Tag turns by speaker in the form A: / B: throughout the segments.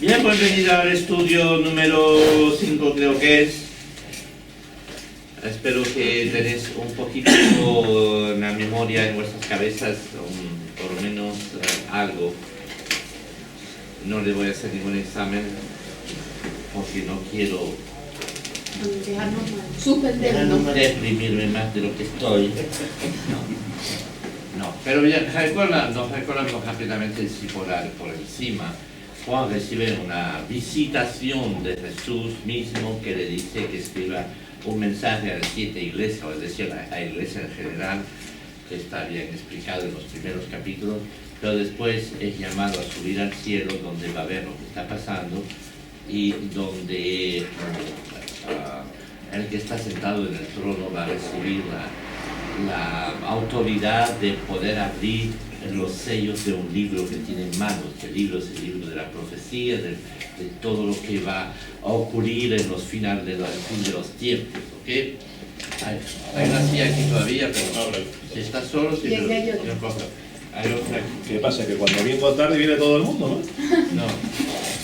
A: Bien, pues venir al estudio número 5 creo que es. Espero que tenéis un poquito en la memoria, en vuestras cabezas, por lo menos algo. No le voy a hacer ningún examen porque no quiero deprimirme más de lo que estoy. No, pero ya nos recordamos rápidamente si por encima. Juan recibe una visitación de Jesús mismo que le dice que escriba un mensaje a las 7 iglesias, o es decir, a la iglesia en general, que está bien explicado en los primeros capítulos, pero después es llamado a subir al cielo, donde va a ver lo que está pasando y donde el que está sentado en el trono va a recibir la autoridad de poder abrir los sellos de un libro que tiene en manos. El libro es el libro de la profecía, de todo lo que va a ocurrir en los finales de los tiempos. ¿Okay? Hay una silla aquí todavía, pero si está solo, si hay otra aquí.
B: ¿Qué pasa? Que cuando vengo tarde viene todo el mundo, ¿no?
A: No,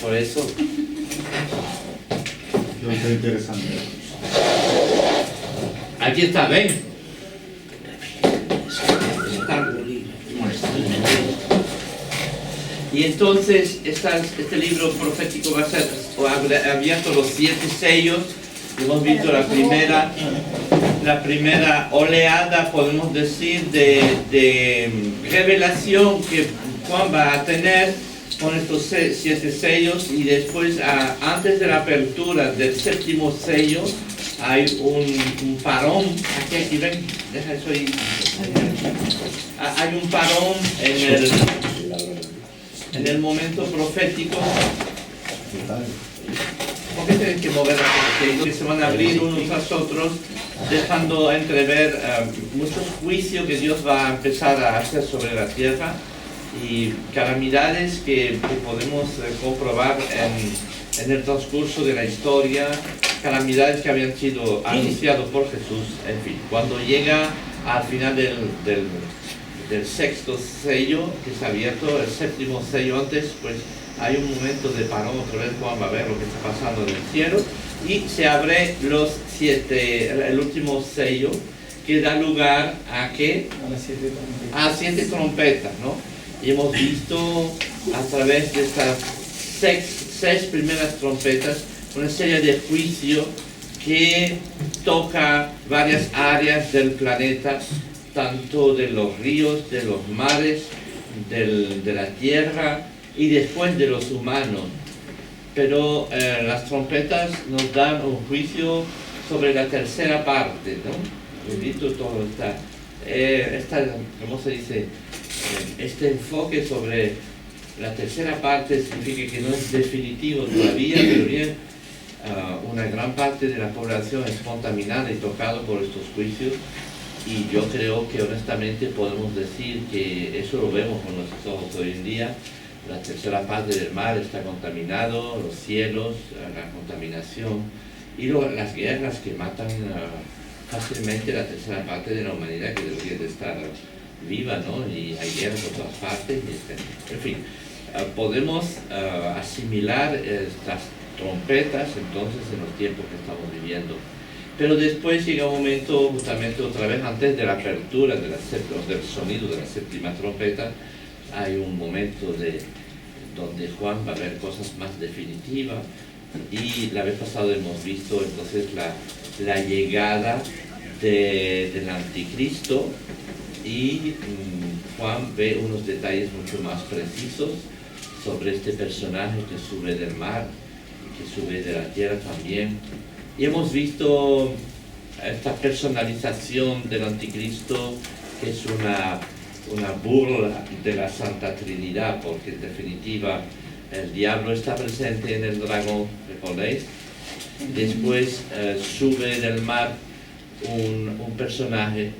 A: por eso.
C: Yo estoy interesante.
A: Aquí está, ven. Y entonces este libro profético va a ser abierto los 7 sellos. Hemos visto la primera oleada, podemos decir, de revelación que Juan va a tener con estos 7 sellos, y después, antes de la apertura del 7º sello, hay un parón. Aquí ven, deja eso ahí. Hay un parón en el momento profético. ¿Por qué tienen que mover las que se van a abrir unos tras otros, dejando entrever muchos juicios que Dios va a empezar a hacer sobre la tierra, y calamidades que podemos comprobar en el transcurso de la historia, calamidades que habían sido anunciadas por Jesús? En fin, cuando llega al final del 6º sello que es abierto, el 7º sello antes, pues hay un momento de parón. Otra vez Juan va a ver lo que está pasando en el cielo, y se abre el último sello, que da lugar a ¿qué? A 7 trompetas, ¿no? Y hemos visto a través de estas 6 primeras trompetas una serie de juicios que toca varias áreas del planeta, tanto de los ríos, de los mares, de la tierra y después de los humanos. Pero las trompetas nos dan un juicio sobre la tercera parte, ¿no? He visto todo ¿cómo se dice? Este enfoque sobre la tercera parte significa que no es definitivo todavía, pero bien, una gran parte de la población es contaminada y tocada por estos juicios. Y yo creo que honestamente podemos decir que eso lo vemos con nuestros ojos hoy en día. La tercera parte del mar está contaminado, los cielos, la contaminación y las guerras que matan fácilmente la tercera parte de la humanidad, que debería de estar viva, ¿no? Y hay guerras por todas partes. En fin, podemos asimilar estas trompetas entonces en los tiempos que estamos viviendo. Pero después llega un momento, justamente otra vez antes de la apertura del sonido de la 7ª trompeta, hay un momento donde Juan va a ver cosas más definitivas, y la vez pasada hemos visto entonces la llegada del anticristo, y Juan ve unos detalles mucho más precisos sobre este personaje que sube del mar y que sube de la tierra también. Y hemos visto esta personalización del anticristo, que es una burla de la Santa Trinidad, porque en definitiva el diablo está presente en el dragón, ¿recordáis? Después sube del mar un personaje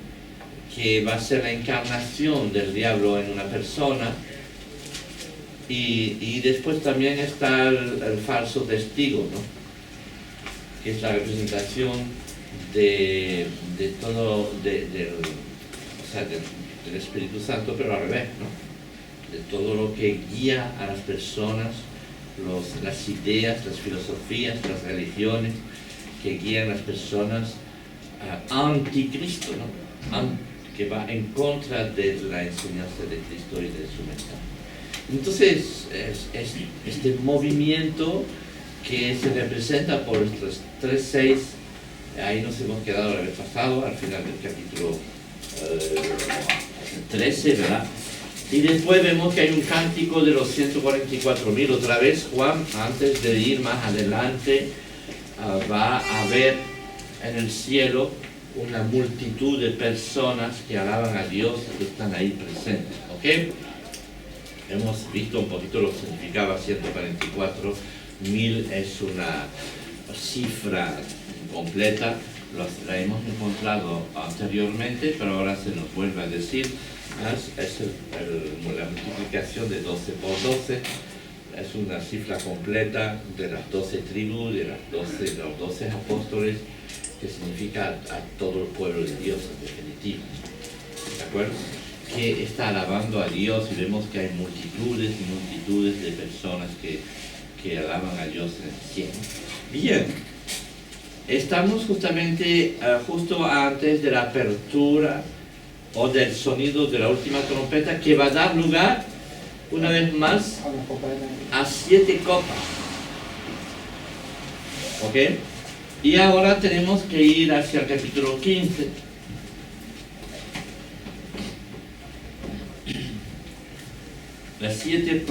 A: que va a ser la encarnación del diablo en una persona, y después también está el falso testigo, ¿no? Que es la representación de todo, del Espíritu Santo, pero al revés, ¿no? De todo lo que guía a las personas las ideas, las filosofías, las religiones que guían a las personas anticristo, ¿no? Que va en contra de la enseñanza de Cristo y de su mensaje. Entonces, es este movimiento que se representa por estos 3:6, ahí nos hemos quedado la vez pasado, al final del capítulo 13, ¿verdad? Y después vemos que hay un cántico de los 144.000. Otra vez Juan, antes de ir más adelante, va a ver en el cielo una multitud de personas que alaban a Dios y que están ahí presentes, ¿ok? Hemos visto un poquito lo que significaba 144.000, es una cifra completa, la hemos encontrado anteriormente, pero ahora se nos vuelve a decir, es la multiplicación de 12 por 12, es una cifra completa de las 12 tribus, de los 12 apóstoles, que significa a todo el pueblo de Dios en definitiva, ¿de acuerdo? Que está alabando a Dios y vemos que hay multitudes y multitudes de personas que alaban a Dios en el cielo. Bien, estamos justamente justo antes de la apertura o del sonido de la última trompeta, que va a dar lugar una vez más a 7 copas, ¿ok? Y ahora tenemos que ir hacia el capítulo 15. Las 7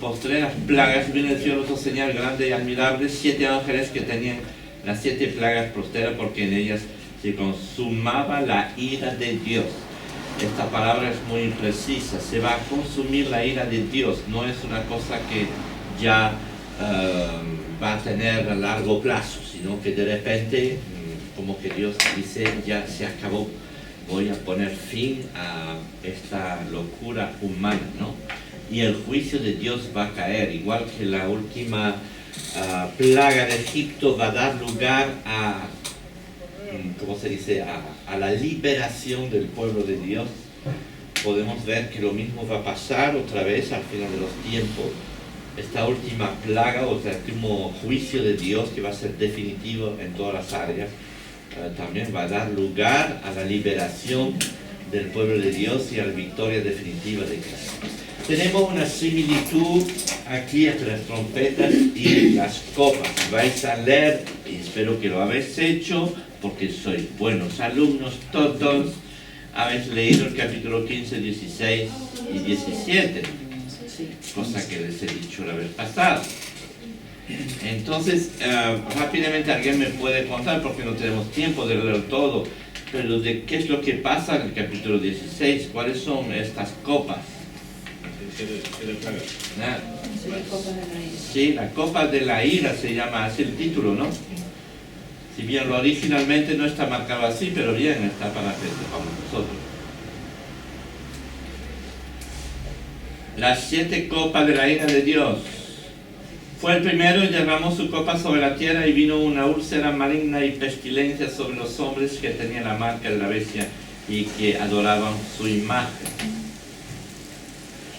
A: postreras plagas, viene del cielo otra señal grande y admirable, 7 ángeles que tenían las 7 plagas postreras, porque en ellas se consumaba la ira de Dios. Esta palabra es muy precisa, se va a consumir la ira de Dios, no es una cosa que ya va a tener a largo plazo, sino que de repente, como que Dios dice, ya se acabó, voy a poner fin a esta locura humana, ¿no? Y el juicio de Dios va a caer, igual que la última plaga de Egipto va a dar lugar a, ¿cómo se dice?, a la liberación del pueblo de Dios. Podemos ver que lo mismo va a pasar otra vez al final de los tiempos. Esta última plaga, o sea, el último juicio de Dios, que va a ser definitivo en todas las áreas, también va a dar lugar a la liberación del pueblo de Dios y a la victoria definitiva de Cristo. Tenemos una similitud aquí entre las trompetas y las copas. Vais a leer, y espero que lo habéis hecho, porque sois buenos alumnos todos, habéis leído el capítulo 15, 16 y 17, cosa que les he dicho la vez pasada. Entonces, rápidamente alguien me puede contar, porque no tenemos tiempo de leer todo, pero de qué es lo que pasa en el capítulo 16, cuáles son estas copas. Sí, la copa de la ira se llama así el título, ¿no? Si bien lo originalmente no está marcado así, pero bien, está para nosotros. Las 7 copas de la ira de Dios. Fue el primero y derramó su copa sobre la tierra, y vino una úlcera maligna y pestilencia sobre los hombres que tenían la marca de la bestia y que adoraban su imagen.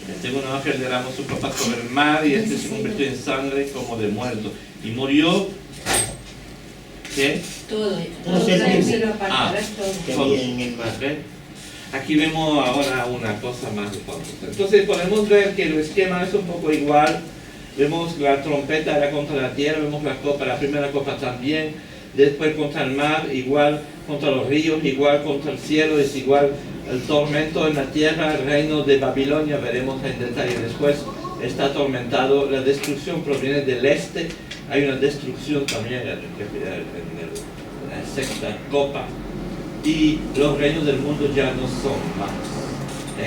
A: El segundo ángel derramó su copa sobre el mar, y este se convirtió en sangre como de muerto. Y murió. ¿Qué?
C: Todo.
A: Todo en el mar. Aquí vemos ahora una cosa más de fondo. Entonces podemos ver que el esquema es un poco igual. Vemos la trompeta era contra la tierra, vemos la copa, la primera copa también, después contra el mar, igual contra los ríos, igual contra el cielo, es igual el tormento en la tierra, el reino de Babilonia, veremos en detalle después, está atormentado, la destrucción proviene del este, hay una destrucción también en la sexta copa, y los reinos del mundo ya no son más.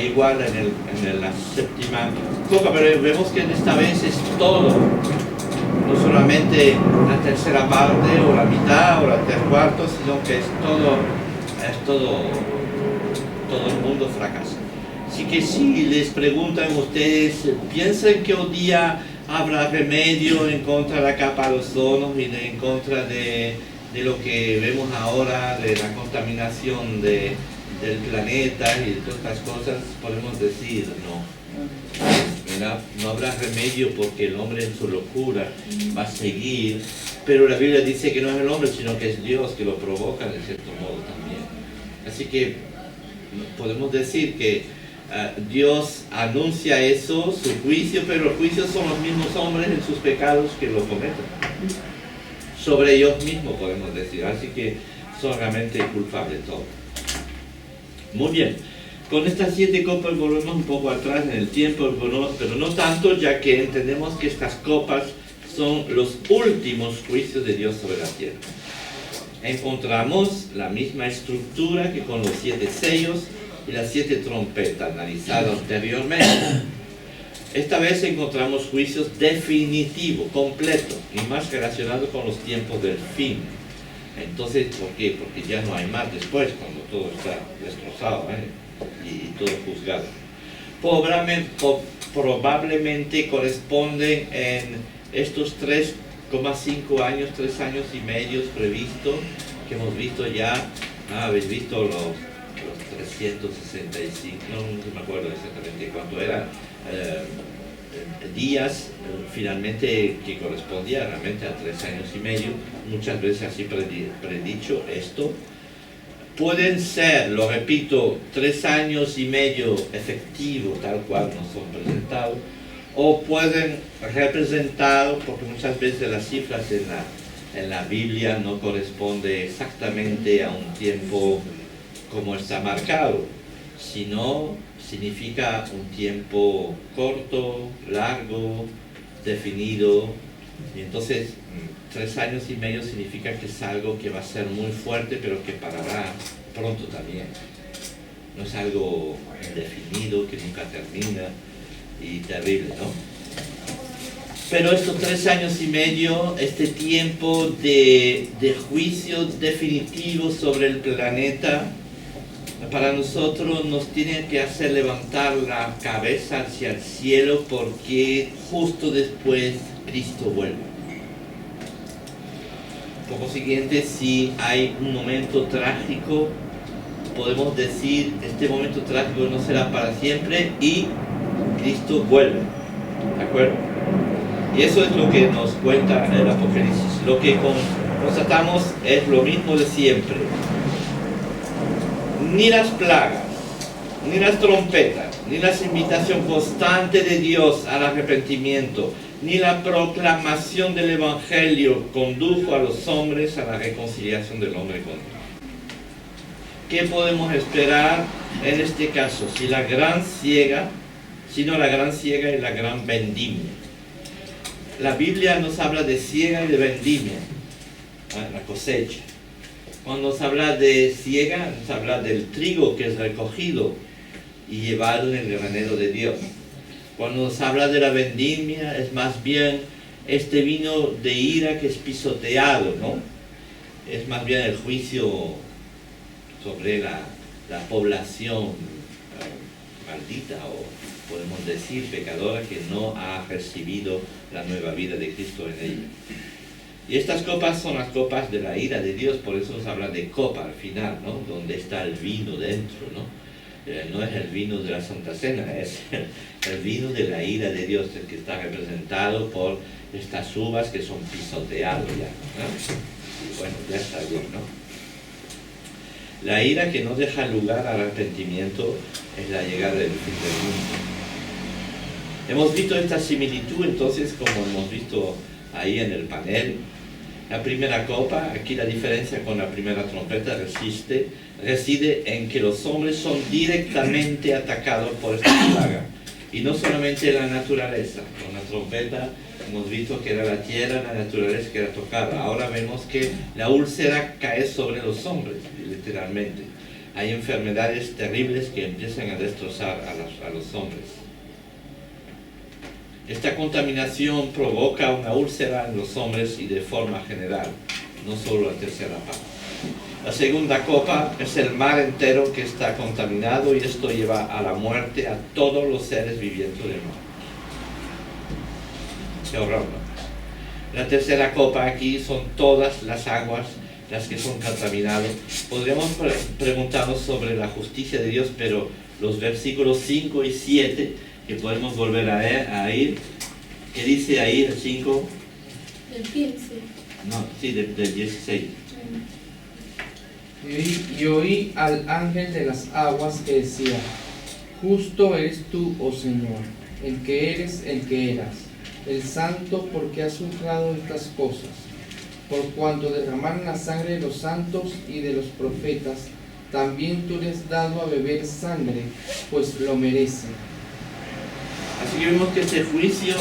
A: Igual en la séptima copa, pero vemos que esta vez es todo, no solamente la tercera parte o la mitad o la tres cuartos, sino que es todo el mundo fracasa. Así que si les preguntan ustedes, ¿piensan que hoy día habrá remedio en contra de la capa de ozono y en contra de lo que vemos ahora, de la contaminación del planeta y de todas estas cosas? Podemos decir no. no habrá remedio porque el hombre en su locura va a seguir, pero la Biblia dice que no es el hombre, sino que es Dios que lo provoca de cierto modo también. Así que podemos decir que Dios anuncia eso, su juicio, pero los juicios son los mismos hombres en sus pecados que lo cometen. Sobre ellos mismos podemos decir, así que son realmente culpables todos. Muy bien, con estas 7 copas volvemos un poco atrás en el tiempo, pero no tanto, ya que entendemos que estas copas son los últimos juicios de Dios sobre la tierra. Encontramos la misma estructura que con los 7 sellos y las 7 trompetas analizadas anteriormente. Esta vez encontramos juicios definitivos, completos, y más relacionados con los tiempos del fin. Entonces, ¿por qué? Porque ya no hay más después, cuando todo está destrozado y todo juzgado. Probablemente corresponden en estos 3,5 años, 3 años y medio previstos, que hemos visto ya. Habéis visto los 365, no me acuerdo exactamente cuánto era, días finalmente que correspondía realmente a 3 años y medio, muchas veces así predicho esto. Pueden ser, lo repito, 3 años y medio efectivos, tal cual nos son presentados, o pueden representar, porque muchas veces las cifras en la Biblia no corresponden exactamente a un tiempo como está marcado, sino significa un tiempo corto, largo, definido, y entonces 3 años y medio significa que es algo que va a ser muy fuerte, pero que parará pronto también. No es algo indefinido, que nunca termina, y terrible, ¿no? Pero estos 3 años y medio, este tiempo de juicio definitivo sobre el planeta, para nosotros nos tiene que hacer levantar la cabeza hacia el cielo, porque justo después Cristo vuelve. Por consiguiente, si hay un momento trágico, podemos decir, este momento trágico no será para siempre y Cristo vuelve. ¿De acuerdo? Y eso es lo que nos cuenta el Apocalipsis. Lo que constatamos es lo mismo de siempre. Ni las plagas, ni las trompetas, ni la invitación constante de Dios al arrepentimiento, ni la proclamación del Evangelio condujo a los hombres a la reconciliación del hombre con Dios. ¿Qué podemos esperar en este caso? Si no la gran siega y la gran vendimia. La Biblia nos habla de siega y de vendimia, la cosecha. Cuando nos habla de siega, nos habla del trigo que es recogido y llevado en el granero de Dios. Cuando nos habla de la vendimia, es más bien este vino de ira que es pisoteado, ¿no? Es más bien el juicio sobre la población maldita, o podemos decir pecadora, que no ha recibido la nueva vida de Cristo en ella. Y estas copas son las copas de la ira de Dios, por eso nos habla de copa al final, ¿no? Donde está el vino dentro, ¿no? No es el vino de la Santa Cena, es el vino de la ira de Dios, el que está representado por estas uvas que son pisoteadas ya, ¿no? Y bueno, ya está bien, ¿no? La ira que no deja lugar al arrepentimiento es la llegada del fin del mundo. Hemos visto esta similitud entonces, como hemos visto ahí en el panel. La primera copa, aquí la diferencia con la primera trompeta reside en que los hombres son directamente atacados por esta plaga, y no solamente la naturaleza. Con la trompeta hemos visto que era la tierra, la naturaleza que era tocada. Ahora vemos que la úlcera cae sobre los hombres, literalmente. Hay enfermedades terribles que empiezan a destrozar a los hombres. Esta contaminación provoca una úlcera en los hombres y de forma general, no solo la tercera parte. La segunda copa es el mar entero que está contaminado, y esto lleva a la muerte a todos los seres vivientes del mar. Qué horror, ¿no? La tercera copa aquí son todas las aguas las que son contaminadas. Podríamos preguntarnos sobre la justicia de Dios, pero los versículos 5 y 7 que podemos volver a ir. ¿Qué dice ahí el 5?
C: El 15.
A: No, sí, del 16.
D: Y oí al ángel de las aguas que decía: Justo eres tú, oh Señor, el que eres, el que eras, el santo, porque has juzgado estas cosas. Por cuanto derramaron la sangre de los santos y de los profetas, también tú les has dado a beber sangre, pues lo merecen.
A: Así que vemos que este juicio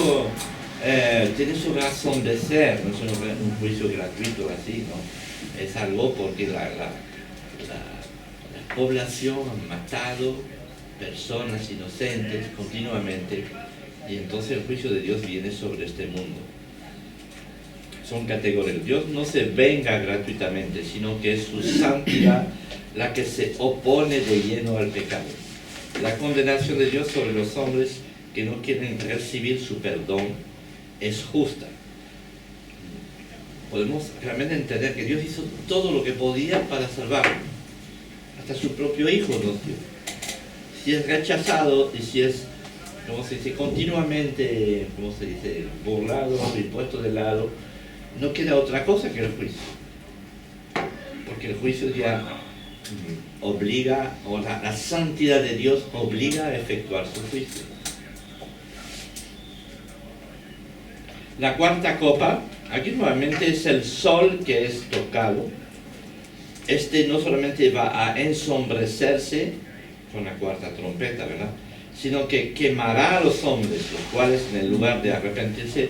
A: tiene su razón de ser, no es un juicio gratuito así, ¿no? Es algo porque la población ha matado personas inocentes continuamente, y entonces el juicio de Dios viene sobre este mundo. Son categorías. Dios no se venga gratuitamente, sino que es su santidad la que se opone de lleno al pecado. La condenación de Dios sobre los hombres que no quieren recibir su perdón es justa. Podemos realmente entender que Dios hizo todo lo que podía para salvarlo. Hasta su propio Hijo nos dio. Si es rechazado y si es, como se dice, continuamente, como se dice, burlado y puesto de lado, no queda otra cosa que el juicio. Porque el juicio ya obliga, o la santidad de Dios obliga a efectuar su juicio. La cuarta copa, aquí nuevamente es el sol que es tocado. Este no solamente va a ensombrecerse con la cuarta trompeta, ¿verdad?, sino que quemará a los hombres, los cuales en el lugar de arrepentirse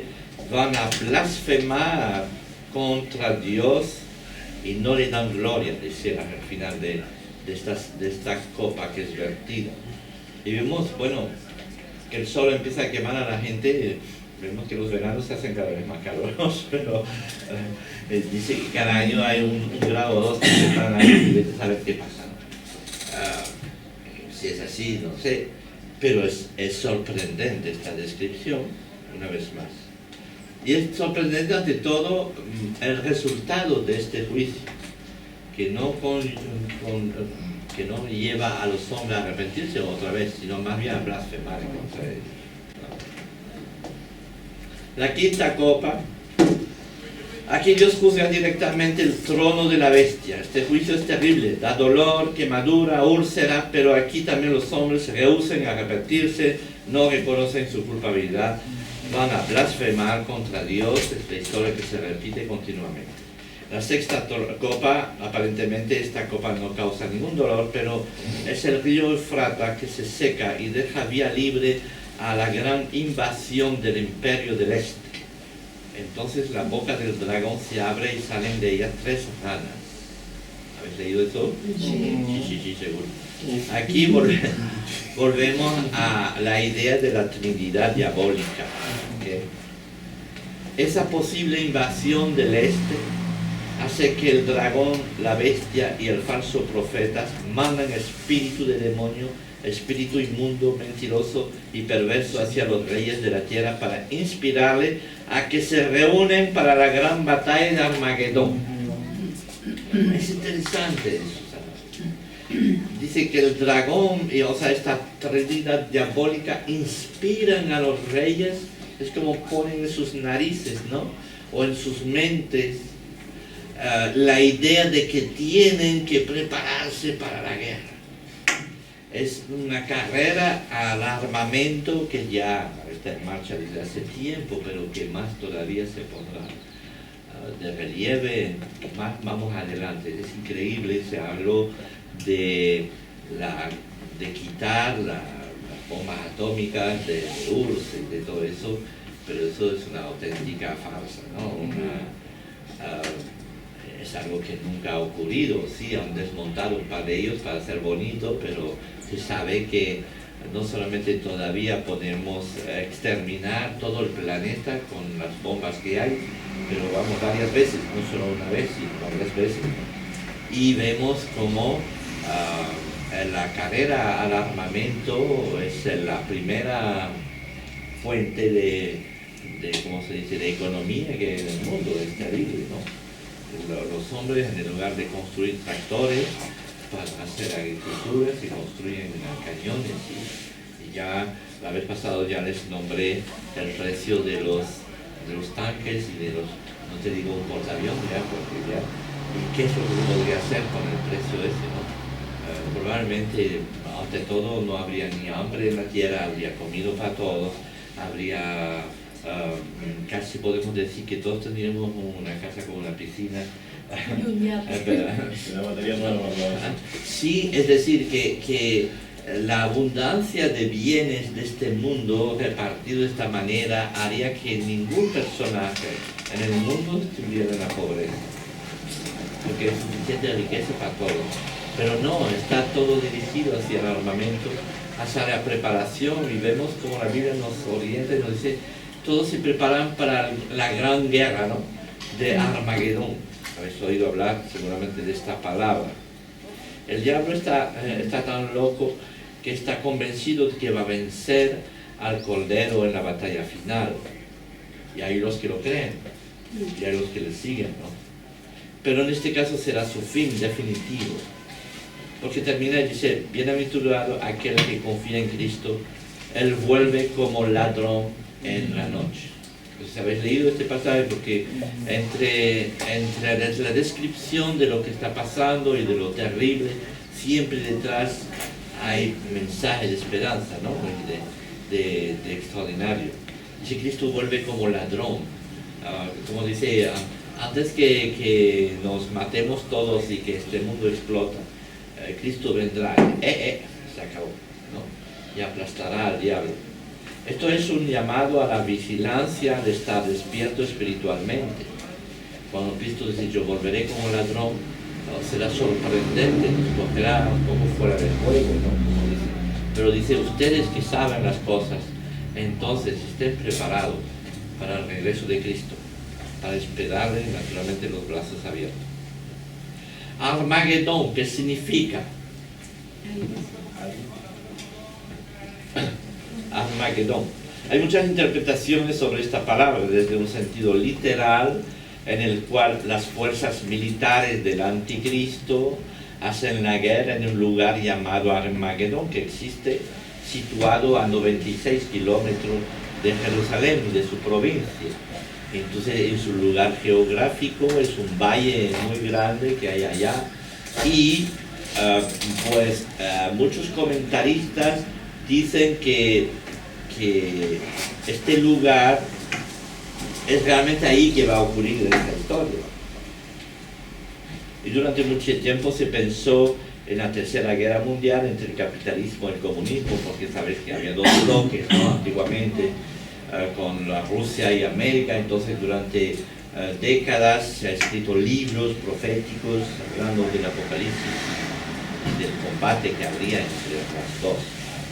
A: van a blasfemar contra Dios y no le dan gloria, dice al final de esta copa que es vertida. Y vemos, bueno, que el sol empieza a quemar a la gente. Vemos que los veranos se hacen cada vez más calurosos, pero dice que cada año hay un grado o dos que se están ahí y vete a saber qué pasa, ¿no? Si es así, no sé, pero es sorprendente esta descripción, una vez más. Y es sorprendente ante todo el resultado de este juicio, que no lleva a los hombres a arrepentirse otra vez, sino más bien a blasfemar contra ellos. La quinta copa, aquí Dios juzga directamente el trono de la bestia. Este juicio es terrible, da dolor, quemadura, úlcera, pero aquí también los hombres se rehúsan a arrepentirse, no reconocen su culpabilidad, van a blasfemar contra Dios. Esta historia que se repite continuamente. La sexta copa, aparentemente esta copa no causa ningún dolor, pero es el río Eufrates que se seca y deja vía libre a la gran invasión del imperio del este. Entonces la boca del dragón se abre y salen de ella 3 ranas. ¿Habéis leído eso? Sí, seguro. Aquí volvemos a la idea de la Trinidad diabólica. ¿Okay? Esa posible invasión del este hace que el dragón, la bestia y el falso profeta mandan espíritu de demonio, espíritu inmundo, mentiroso y perverso hacia los reyes de la tierra para inspirarle a que se reúnen para la gran batalla de Armagedón. Es interesante eso. Dice que el dragón, esta trinidad diabólica, inspiran a los reyes, es como ponen en sus narices, ¿no?, o en sus mentes, la idea de que tienen que prepararse para la guerra. Es una carrera al armamento que ya está en marcha desde hace tiempo, pero que más todavía se pondrá de relieve más vamos adelante. Es increíble, se habló de quitar las bombas atómicas de URSS y de todo eso, pero eso es una auténtica farsa, ¿no? Es algo que nunca ha ocurrido. Sí, han desmontado un par de ellos para ser bonito, pero se sabe que no solamente todavía podemos exterminar todo el planeta con las bombas que hay, pero vamos varias veces, no solo una vez, sino varias veces. Y vemos como la carrera al armamento es la primera fuente de ¿cómo se dice?, de economía que hay en el mundo. Es terrible, ¿no? Los hombres, en lugar de construir tractores para hacer agricultura, se construyen cañones y ya la vez pasada ya les nombré el precio de los tanques y de los, no te digo un portaaviones ya, porque ya, ¿y qué es lo que podría hacer con el precio ese, no? Probablemente, ante todo, no habría ni hambre en la tierra, habría comido para todos, habría, casi podemos decir que todos tendríamos una casa con una piscina.
B: La batería nueva,
A: Sí, es decir, que la abundancia de bienes de este mundo repartido de esta manera haría que ningún personaje en el mundo estuviera en la pobreza, porque es suficiente riqueza para todos. Pero no, está todo dirigido hacia el armamento, hacia la preparación, y vemos como la Biblia nos orienta y nos dice, todos se preparan para la gran guerra, ¿no?, de Armagedón. Habéis oído hablar seguramente de esta palabra. El diablo está tan loco que está convencido de que va a vencer al Cordero en la batalla final. Y hay los que lo creen, y hay los que le siguen, ¿no? Pero en este caso será su fin definitivo. Porque termina y dice, bienaventurado aquel que confía en Cristo, él vuelve como ladrón en la noche. Entonces, habéis leído este pasaje porque entre la descripción de lo que está pasando y de lo terrible, siempre detrás hay mensaje de esperanza, ¿no?, de extraordinario. Dice, Cristo vuelve como ladrón. Como dice, antes que nos matemos todos y que este mundo explota, Cristo vendrá, se acabó, ¿no?, y aplastará al diablo. Esto es un llamado a la vigilancia de estar despierto espiritualmente. Cuando Cristo dice, yo volveré como ladrón, será sorprendente, nos cogerá un poco fuera del juego, ¿no?, como dice. Pero dice, ustedes que saben las cosas, entonces estén preparados para el regreso de Cristo, para esperarle naturalmente los brazos abiertos. Armagedón, ¿qué significa? Armagedón. Hay muchas interpretaciones sobre esta palabra, desde un sentido literal, en el cual las fuerzas militares del anticristo hacen la guerra en un lugar llamado Armagedón, que existe situado a 96 kilómetros de Jerusalén y de su provincia. Entonces, en su lugar geográfico es un valle muy grande que hay allá, y muchos comentaristas dicen que este lugar es realmente ahí que va a ocurrir esta historia. Y durante mucho tiempo se pensó en la Tercera Guerra Mundial entre el capitalismo y el comunismo, porque sabéis que había dos bloques, ¿no?, antiguamente, con la Rusia y América. Entonces durante décadas se han escrito libros proféticos hablando del apocalipsis y del combate que habría entre las dos.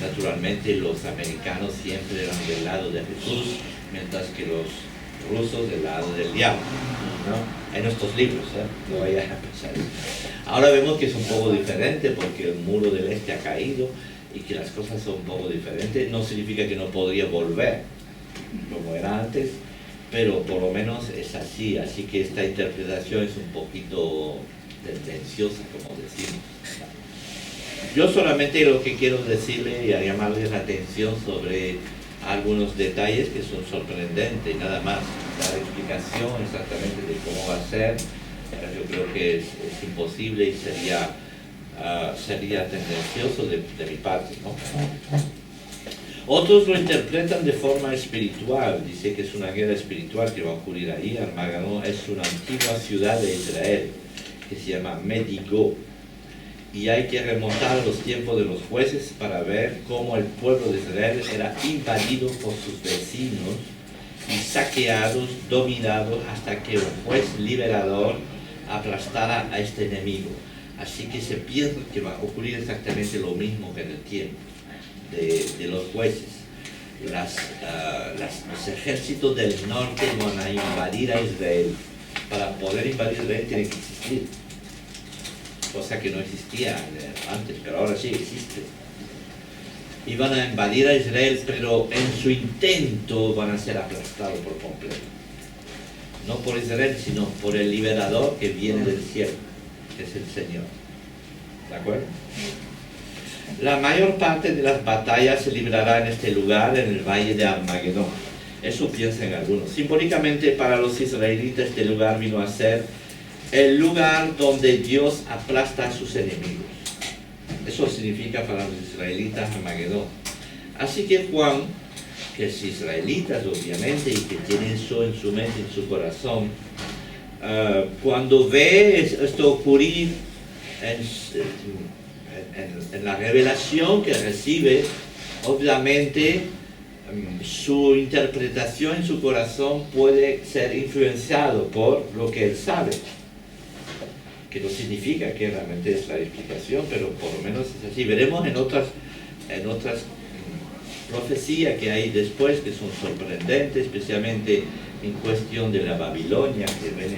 A: Naturalmente los americanos siempre eran del lado de Jesús, mientras que los rusos del lado del diablo, ¿no?, en estos libros, no vaya a pensar eso. Ahora vemos que es un poco diferente porque el muro del este ha caído y que las cosas son un poco diferentes. No significa que no podría volver como era antes, pero por lo menos es así. Así que esta interpretación es un poquito tendenciosa, como decimos. Yo solamente lo que quiero decirle y llamarles la atención sobre algunos detalles que son sorprendentes y nada más. Dar explicación exactamente de cómo va a ser, yo creo que es imposible y sería tendencioso de mi parte, ¿no? Otros lo interpretan de forma espiritual. Dice que es una guerra espiritual que va a ocurrir ahí. Armagedón es una antigua ciudad de Israel que se llama Megiddo. Y hay que remontar a los tiempos de los jueces para ver cómo el pueblo de Israel era invadido por sus vecinos y saqueados, dominados, hasta que un juez liberador aplastara a este enemigo. Así que se piensa que va a ocurrir exactamente lo mismo que en el tiempo de los jueces. Los ejércitos del norte van a invadir a Israel. Para poder invadir a Israel tiene que existir, cosa que no existía antes, pero ahora sí existe. Y van a invadir a Israel, pero en su intento van a ser aplastados por completo. No por Israel, sino por el liberador que viene del cielo, que es el Señor. ¿De acuerdo? La mayor parte de las batallas se librará en este lugar, en el valle de Armagedón. Eso piensan algunos. Simbólicamente para los israelitas este lugar vino a ser el lugar donde Dios aplasta a sus enemigos. Eso significa para los israelitas Armagedón. Así que Juan, que es israelitas obviamente y que tiene eso en su mente, en su corazón, cuando ve esto ocurrir en la revelación que recibe, obviamente su interpretación en su corazón puede ser influenciado por lo que él sabe, que no significa que realmente es la explicación, pero por lo menos es así. Veremos en otras profecías que hay después que son sorprendentes, especialmente en cuestión de la Babilonia, que habéis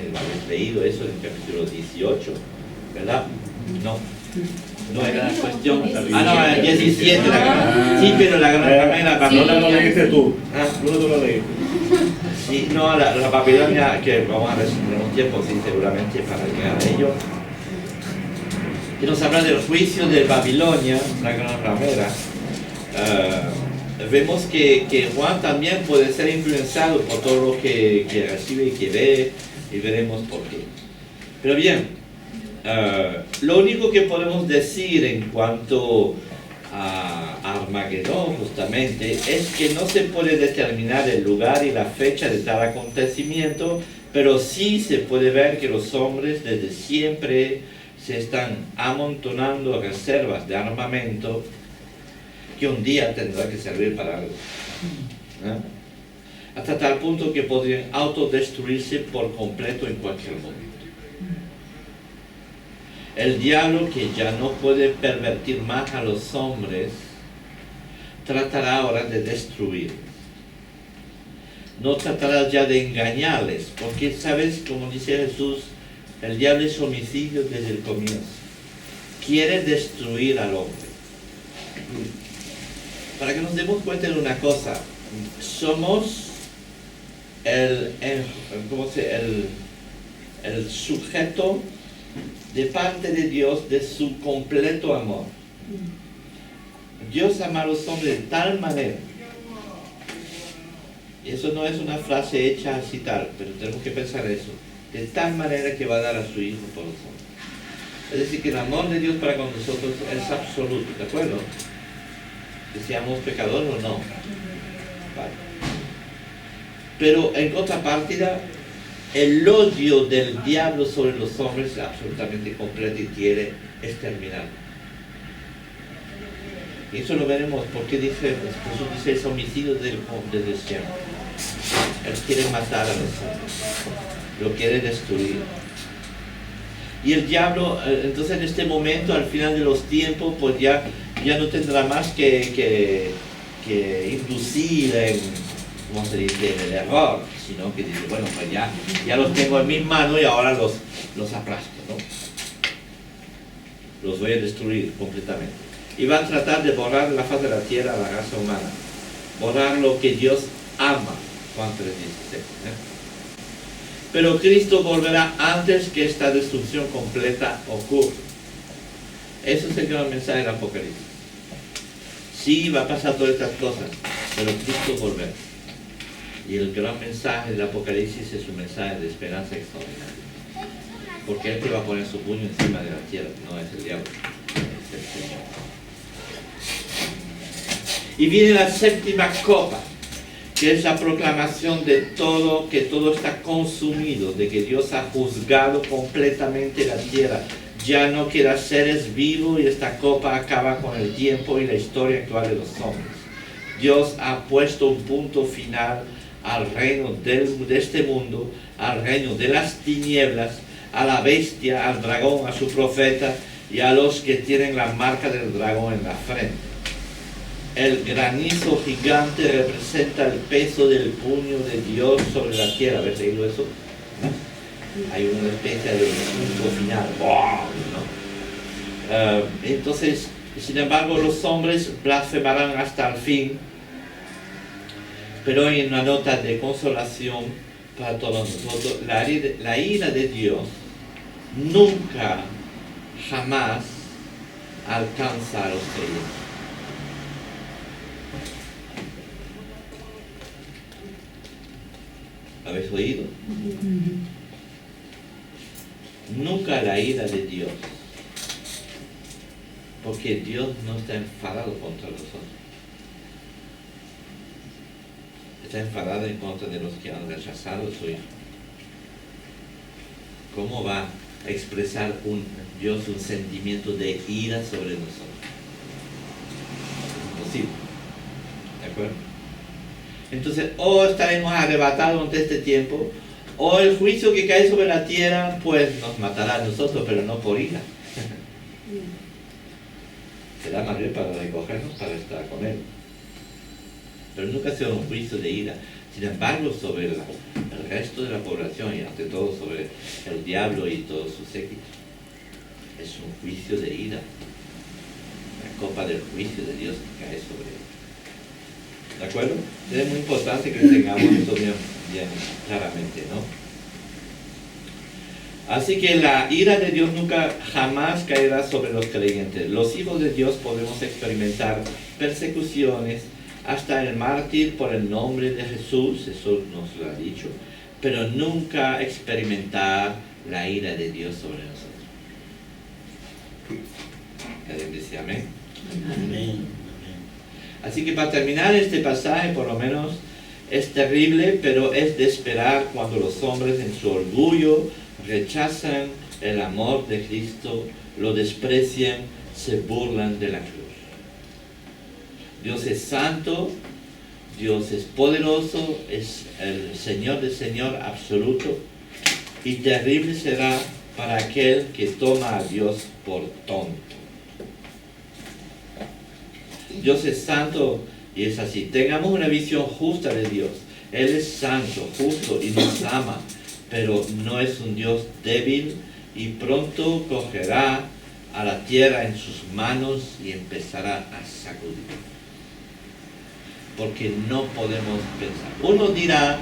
A: leído eso en el capítulo 18, ¿verdad? No era la cuestión. No, el 17, sí, pero la gran ramera.
B: No lo leíste tú.
A: Tú lo leíste. Sí, no, la Babilonia, que vamos a ver en un tiempo, sí, seguramente para llegar a ello, que nos habla del juicio de Babilonia, la gran ramera. Vemos que Juan también puede ser influenciado por todo lo que recibe y que ve, y veremos por qué. Pero bien, lo único que podemos decir en cuanto a Armagedón justamente es que no se puede determinar el lugar y la fecha de tal acontecimiento, pero sí se puede ver que los hombres desde siempre se están amontonando reservas de armamento que un día tendrá que servir para algo, hasta tal punto que podrían autodestruirse por completo en cualquier momento. El diablo, que ya no puede pervertir más a los hombres, tratará ahora de destruirlos. No tratará ya de engañarles, porque sabes, como dice Jesús, el diablo es homicidio desde el comienzo. Quiere destruir al hombre. Para que nos demos cuenta de una cosa, somos el sujeto de parte de Dios de su completo amor. Dios ama a los hombres de tal manera, y eso no es una frase hecha así tal, pero tenemos que pensar eso, de tal manera que va a dar a su Hijo por los hombres. Es decir, que el amor de Dios para con nosotros es absoluto, ¿de acuerdo? Que seamos pecadores o no. Vale. Pero en contrapartida, el odio del diablo sobre los hombres es absolutamente completo y quiere exterminar. Y eso lo veremos porque Jesús dice es homicidio desde siempre. Él quiere matar a los hombres, lo quiere destruir. Y el diablo, entonces en este momento, al final de los tiempos, pues ya no tendrá más que inducir en, ¿cómo se dice?, en el error, sino que dice, bueno, pues ya los tengo en mis manos y ahora los aplasto, ¿no? Los voy a destruir completamente. Y va a tratar de borrar de la faz de la tierra a la raza humana. Borrar lo que Dios ama. Juan 3:16. Pero Cristo volverá antes que esta destrucción completa ocurra. Eso es el gran mensaje del Apocalipsis. Sí, va a pasar todas estas cosas, pero Cristo volverá. Y el gran mensaje del Apocalipsis es un mensaje de esperanza extraordinaria. Porque Él que va a poner su puño encima de la tierra, no es el diablo, es el Señor. Y viene la séptima copa, que es la proclamación de todo, que todo está consumido, de que Dios ha juzgado completamente la tierra. Ya no queda seres vivos y esta copa acaba con el tiempo y la historia actual de los hombres. Dios ha puesto un punto final al reino de este mundo, al reino de las tinieblas, a la bestia, al dragón, a su profeta y a los que tienen la marca del dragón en la frente. El granizo gigante representa el peso del puño de Dios sobre la tierra. ¿Habéis leído eso? Hay una especie de punto final. ¿No? Entonces, sin embargo, los hombres blasfemarán hasta el fin. Pero hay una nota de consolación para todos nosotros. La ira de Dios nunca, jamás alcanza a los creyentes. ¿Habéis oído? Nunca la ira de Dios, porque Dios no está enfadado contra nosotros. Está enfadado en contra de los que han rechazado a su Hijo. ¿Cómo va a expresar Dios un sentimiento de ira sobre nosotros? Imposible. ¿De acuerdo? Entonces, o estaremos arrebatados ante este tiempo, o el juicio que cae sobre la tierra, pues nos matará a nosotros, pero no por ira. Será más bien para recogernos, para estar con Él. Pero nunca será un juicio de ira. Sin embargo, sobre el resto de la población y ante todo sobre el diablo y todos sus séquitos, es un juicio de ira. La copa del juicio de Dios que cae sobre él. ¿De acuerdo? Es muy importante que tengamos esto bien claramente, ¿no? Así que la ira de Dios nunca jamás caerá sobre los creyentes. Los hijos de Dios podemos experimentar persecuciones, hasta el mártir por el nombre de Jesús, eso nos lo ha dicho, pero nunca experimentar la ira de Dios sobre nosotros. ¿Alguien dice amén?
C: Amén.
A: Así que para terminar este pasaje, por lo menos, es terrible, pero es de esperar cuando los hombres en su orgullo rechazan el amor de Cristo, lo desprecian, se burlan de la cruz. Dios es santo, Dios es poderoso, es el Señor del Señor absoluto, y terrible será para aquel que toma a Dios por tonto. Dios es santo y es así. Tengamos una visión justa de Dios. Él es santo, justo y nos ama, pero no es un Dios débil y pronto cogerá a la tierra en sus manos y empezará a sacudir. Porque no podemos pensar. Uno dirá,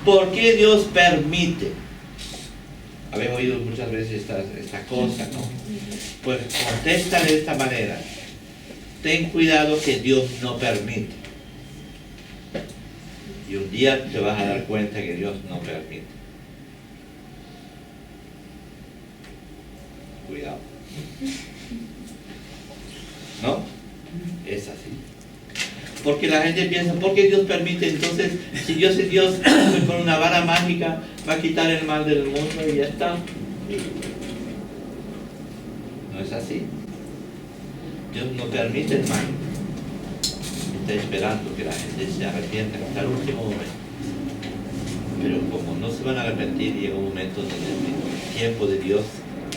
A: ¿por qué Dios permite? Habéis oído muchas veces esta cosa, ¿no? Pues contesta de esta manera. Ten cuidado que Dios no permite. Y un día te vas a dar cuenta que Dios no permite. Cuidado. ¿No? Es así. Porque la gente piensa, ¿por qué Dios permite? Entonces, si Dios es Dios, pues con una vara mágica va a quitar el mal del mundo y ya está. ¿No es así? Dios no permite el mal. Está esperando que la gente se arrepienta hasta el último momento. Pero como no se van a arrepentir, llega un momento donde el tiempo de Dios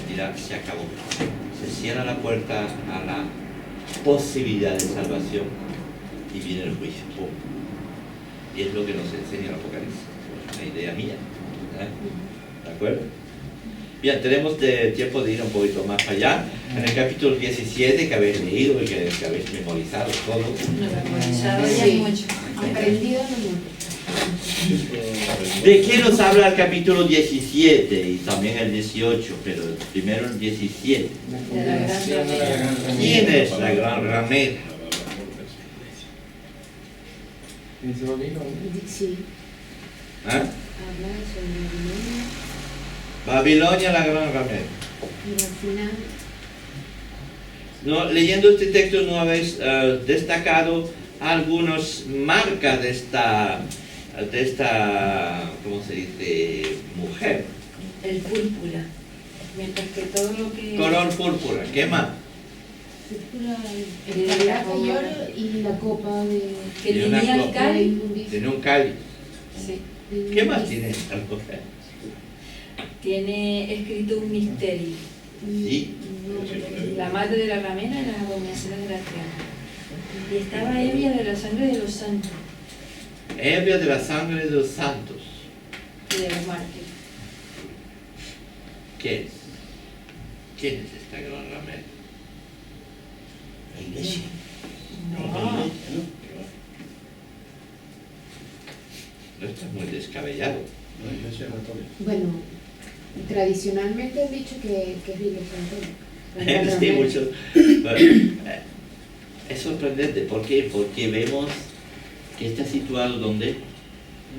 A: dirá, se acabó. Se cierra la puerta a la posibilidad de salvación. Y viene el juicio. ¡Pum! Y es lo que nos enseña el Apocalipsis. Una idea mía. ¿De acuerdo? Bien, tenemos tiempo de ir un poquito más allá. En el capítulo 17 que habéis leído y que habéis memorizado todo.
E: Memorizado ya mucho.
F: Aprendido mucho.
A: ¿De qué nos habla el capítulo 17 y también el 18? Pero primero el 17. ¿Quién es la gran ramera?
F: Sí.
A: ¿Ah?
F: Habla sobre
A: Babilonia, la gran ramera.
F: y al final
A: No, leyendo este texto no habéis destacado algunas marcas de esta, ¿cómo se dice? Mujer.
E: El púrpura. Mientras que todo lo que...
A: Color púrpura. ¿Qué más?
F: el plata y oro y la copa de
E: Que
A: Y una
E: tenía el
A: copa.
E: cáliz.
A: Tiene un cáliz.
E: Sí.
A: ¿Qué más tiene esta mujer?
E: Tiene escrito un misterio.
A: Sí.
E: La madre de la ramera y las abominaciones de la tierra. Y estaba ebria de la sangre de los santos
A: Ebria de la sangre de los santos.
E: y de los mártires.
A: ¿Qué es? ¿Quién es esta gran ramera?
C: La iglesia.
E: No.
A: No está muy descabellado.
B: La iglesia católica.
F: bueno, tradicionalmente han dicho que es la iglesia católica.
A: Sí, mucho. Bueno, es sorprendente. ¿Por qué? Porque vemos que está situado donde,
D: En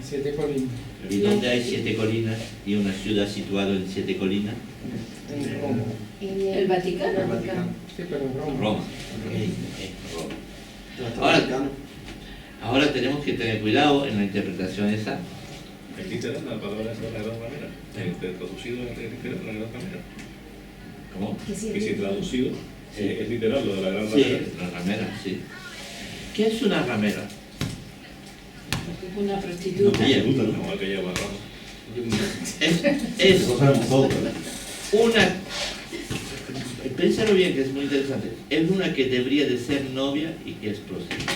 D: 7 colinas.
A: y donde hay 7 colinas y una ciudad situada en 7 colinas.
D: En Roma.
E: ¿El Vaticano?
D: El Vaticano. Sí, pero en Roma.
A: Roma. Roma. Ahora tenemos que tener cuidado en la interpretación esa.
B: ¿Es literal la palabra esa de la gran ramera? ¿Traducido es literal la gran ramera?
A: ¿Cómo?
F: Que sí,
B: Que si traducido es literal lo de la gran
A: Sí,
B: ramera.
A: la ramera, sí. ¿Qué es una ramera?
E: Una prostituta.
A: Bien.
B: Como aquella barrama.
A: Es
C: Eso sabemos todos.
A: una, piénsalo bien que es muy interesante, es una que debería de ser novia y que es prostituta.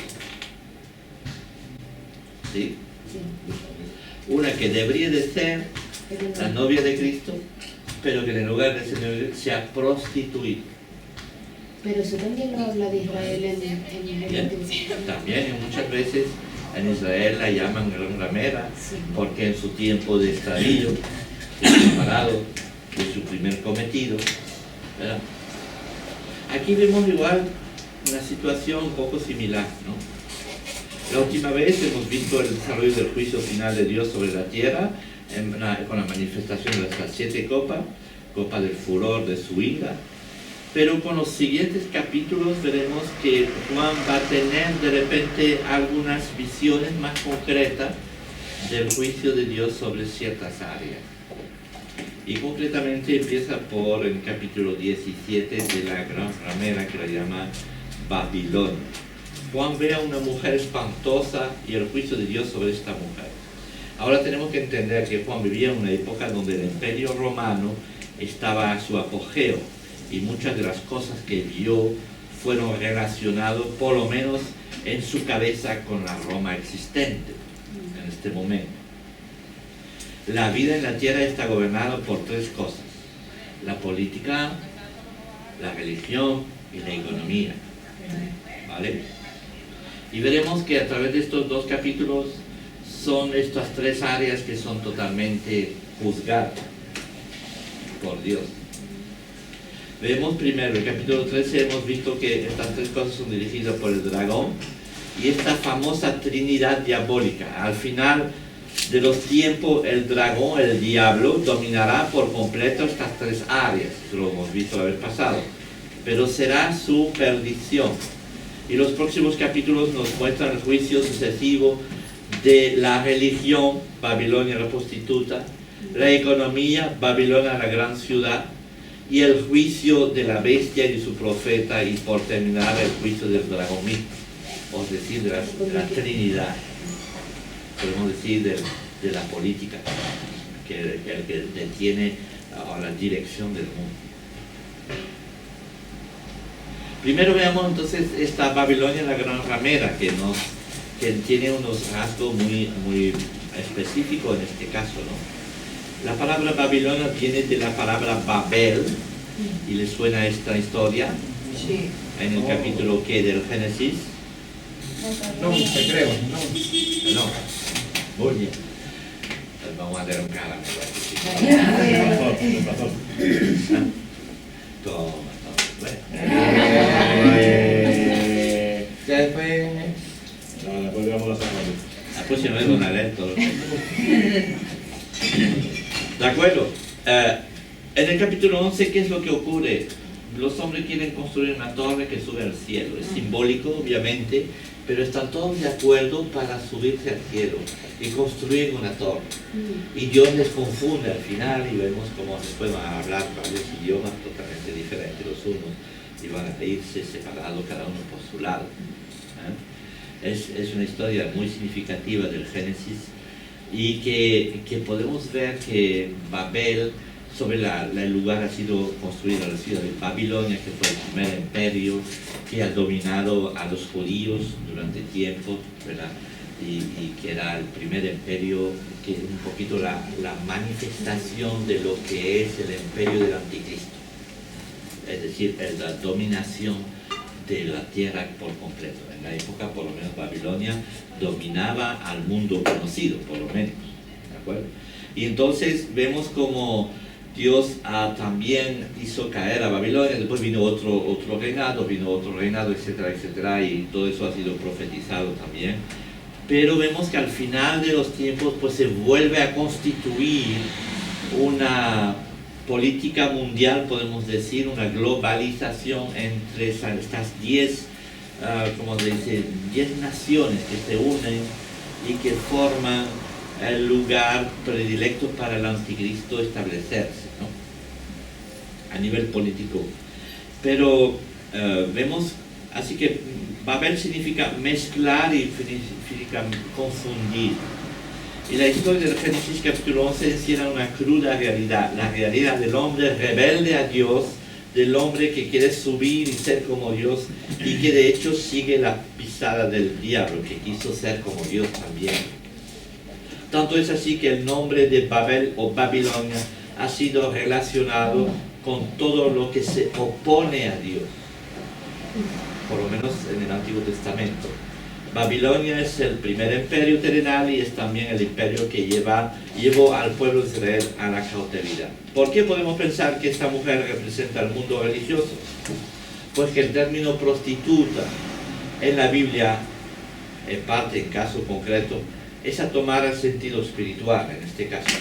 A: ¿Sí?
F: sí.
A: Una que debería de ser la novia de Cristo, pero que en lugar de ser novia se ha prostituido.
F: Pero eso también lo habla de Israel en el
A: Bien.
F: Antiguo Testamento.
A: También y muchas veces en Israel la llaman gran ramera,
F: Sí.
A: porque en su tiempo de extravío, separado de su primer cometido, ¿verdad? Aquí vemos igual una situación un poco similar, ¿no? La última vez hemos visto el desarrollo del juicio final de Dios sobre la tierra con la manifestación de las 7 copas, copa del furor de su ira. Pero con los siguientes capítulos veremos que Juan va a tener de repente algunas visiones más concretas del juicio de Dios sobre ciertas áreas. Y concretamente empieza por el capítulo 17 de la gran ramera que la llama Babilonia. Juan ve a una mujer espantosa y el juicio de Dios sobre esta mujer. Ahora tenemos que entender que Juan vivía en una época donde el Imperio Romano estaba a su apogeo y muchas de las cosas que vio fueron relacionadas, por lo menos en su cabeza, con la Roma existente en este momento. La vida en la tierra está gobernada por 3 cosas: la política, la religión y la economía. ¿Vale? Y veremos que a través de estos 2 capítulos son estas 3 áreas que son totalmente juzgadas por Dios. Vemos primero, el capítulo 13 hemos visto que estas 3 cosas son dirigidas por el dragón y esta famosa trinidad diabólica. Al final de los tiempos, el dragón, el diablo, dominará por completo estas 3 áreas, lo hemos visto la vez pasado, pero será su perdición. Y los próximos capítulos nos muestran el juicio sucesivo de la religión, Babilonia la prostituta, la economía, Babilonia la gran ciudad, y el juicio de la bestia y de su profeta, y por terminar el juicio del dragón mismo, es decir, de la Trinidad, podemos decir de la política, que detiene la dirección del mundo. Primero veamos entonces esta Babilonia la gran ramera, que tiene unos rasgos muy específicos en este caso, ¿no? La palabra Babilonia viene de la palabra Babel, y le suena esta historia
E: Sí.
A: en el capítulo que del Génesis.
D: No, te creo, no.
A: No, muy bien. Pues vamos a dar un cara. Toma.
D: Ya después.
B: No, después veamos la semana.
A: La próxima vez van a leer todo. ¿De acuerdo? En el capítulo 11, ¿qué es lo que ocurre? Los hombres quieren construir una torre que sube al cielo. Es simbólico, obviamente, pero están todos de acuerdo para subirse al cielo y construir una torre. Y Dios les confunde al final y vemos cómo después van a hablar varios idiomas totalmente diferentes los unos y van a irse separados cada uno por su lado. Es una historia muy significativa del Génesis y que podemos ver que Babel, sobre el lugar ha sido construida la ciudad de Babilonia, que fue el primer imperio que ha dominado a los judíos durante tiempo, ¿verdad? Y que era el primer imperio, que es un poquito la manifestación de lo que es el imperio del anticristo, es decir, la dominación de la tierra por completo. En la época, por lo menos, Babilonia dominaba al mundo conocido, por lo menos, ¿de acuerdo? Y entonces vemos como Dios también hizo caer a Babilonia, después vino otro reinado, etcétera, etcétera, y todo eso ha sido profetizado también. Pero vemos que al final de los tiempos pues se vuelve a constituir una política mundial, podemos decir, una globalización entre estas 10, como se dice, 10 naciones que se unen y que forman el lugar predilecto para el anticristo establecerse, ¿no? A nivel político. Pero vemos, así que Babel significa mezclar y significa confundir. Y la historia del Génesis capítulo 11 encierra una cruda realidad, la realidad del hombre rebelde a Dios, del hombre que quiere subir y ser como Dios y que de hecho sigue la pisada del diablo, que quiso ser como Dios también. Tanto es así que el nombre de Babel o Babilonia ha sido relacionado con todo lo que se opone a Dios, por lo menos en el Antiguo Testamento. Babilonia es el primer imperio terrenal y es también el imperio que llevó al pueblo de Israel a la cautividad. ¿Por qué podemos pensar que esta mujer representa el mundo religioso? Pues que el término prostituta en la Biblia, en parte, en caso concreto, es a tomar el sentido espiritual en este caso.